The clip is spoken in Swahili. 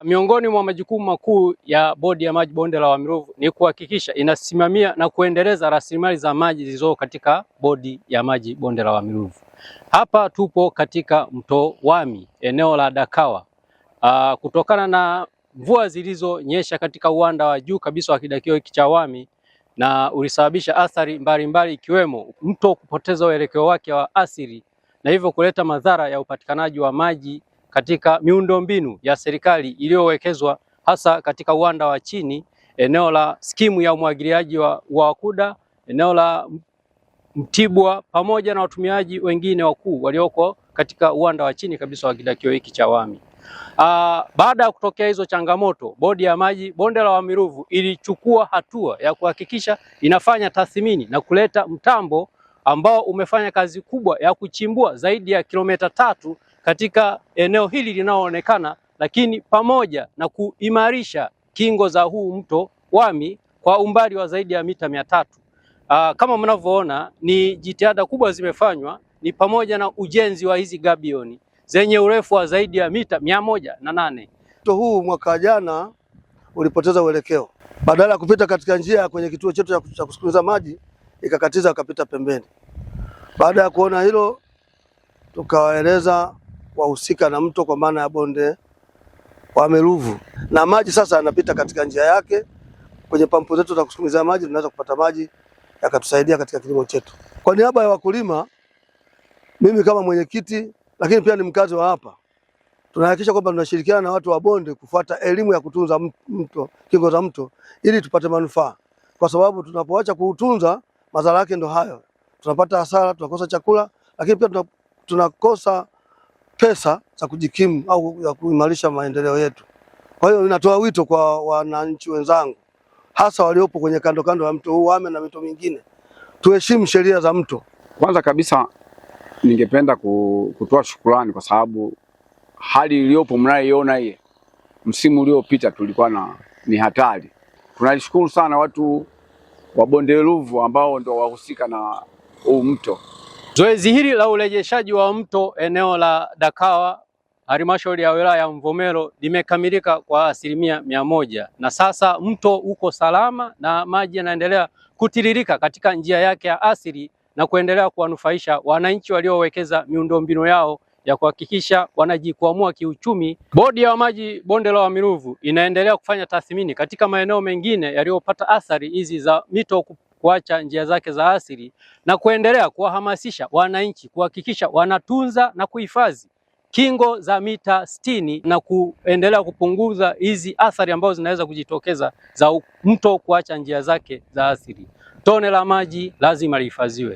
Miongoni mwa majukumu makuu ya Bodi ya Maji Bonde la Wami Ruvu ni kuhakikisha inasimamia na kuendeleza rasilimali za maji zilizo katika Bodi ya Maji Bonde la Wami Ruvu. Hapa tupo katika mto Wami, eneo la Dakawa. Kutokana na mvua zilizonyesha katika uwanda wa juu kabisa wa kidakio hiki cha Wami na ulisababisha athari mbalimbali ikiwemo mto kupoteza uelekeo wake wa asili na hivyo kuleta madhara ya upatikanaji wa maji katika miundombinu ya serikali iliyowekezwa hasa katika uwanda wa chini, eneo la skimu ya umwagiliaji wa Wakuda, eneo la Mtibwa pamoja na watumiaji wengine wakuu walioko katika uwanda wa chini kabisa wa kidakio hiki cha Wami. Baada ya kutokea hizo changamoto, Bodi ya Maji Bonde la Wami Ruvu ilichukua hatua ya kuhakikisha inafanya tathmini na kuleta mtambo ambao umefanya kazi kubwa ya kuchimbua zaidi ya kilomita 3 katika eneo hili linaloonekana, lakini pamoja na kuimarisha kingo za huu mto Wami kwa umbali wa zaidi ya mita 300. Kama mnavyoona ni jitihada kubwa zimefanywa, ni pamoja na ujenzi wa hizi gabioni zenye urefu wa zaidi ya mita 108. Mto huu mwaka jana ulipoteza uelekeo, badala ya kupita katika njia kwenye kituo chetu cha kusukumiza maji ikakatiza akapita pembeni. Baada ya kuona hilo, tukawaeleza wahusika na mto kwa maana ya Bonde Wami Ruvu, na maji sasa yanapita katika njia yake. Kwenye pampu zetu za kusukumiza maji tunaweza kupata maji yakatusaidia katika kilimo chetu. Kwa niaba ya wakulima, mimi kama mwenyekiti lakini pia ni mkazi wa hapa, tunahakikisha kwamba tunashirikiana na watu wa bonde kufuata elimu ya kutunza mto, kingo za mto, ili tupate manufaa, kwa sababu tunapoacha kuutunza madhara yake ndo hayo. Tunapata hasara, tunakosa chakula, lakini pia tunakosa pesa za kujikimu au ya kuimarisha maendeleo yetu. Kwa hiyo ninatoa wito kwa wananchi wenzangu, hasa waliopo kwenye kando kando ya mto huu Wami na mito mingine, tuheshimu sheria za mto. Kwanza kabisa ningependa kutoa shukrani kwa sababu hali iliyopo mnayoiona hii, msimu uliopita tulikuwa ni hatari. Tunashukuru sana watu wa Bonde Ruvu ambao ndio wahusika na huu mto. Zoezi hili la urejeshaji wa mto eneo la Dakawa, halmashauri ya wilaya ya Mvomero, limekamilika kwa 100%, na sasa mto uko salama na maji yanaendelea kutiririka katika njia yake ya asili na kuendelea kuwanufaisha wananchi waliowekeza miundombinu yao ya kuhakikisha wanajikwamua kiuchumi. Bodi ya Maji Bonde la Wami Ruvu inaendelea kufanya tathmini katika maeneo mengine yaliyopata athari hizi za mito kuacha njia zake za asili na kuendelea kuwahamasisha wananchi kuhakikisha wanatunza na kuhifadhi kingo za mita 60 na kuendelea kupunguza hizi athari ambazo zinaweza kujitokeza za mto kuacha njia zake za asili. Tone la maji lazima lihifadhiwe.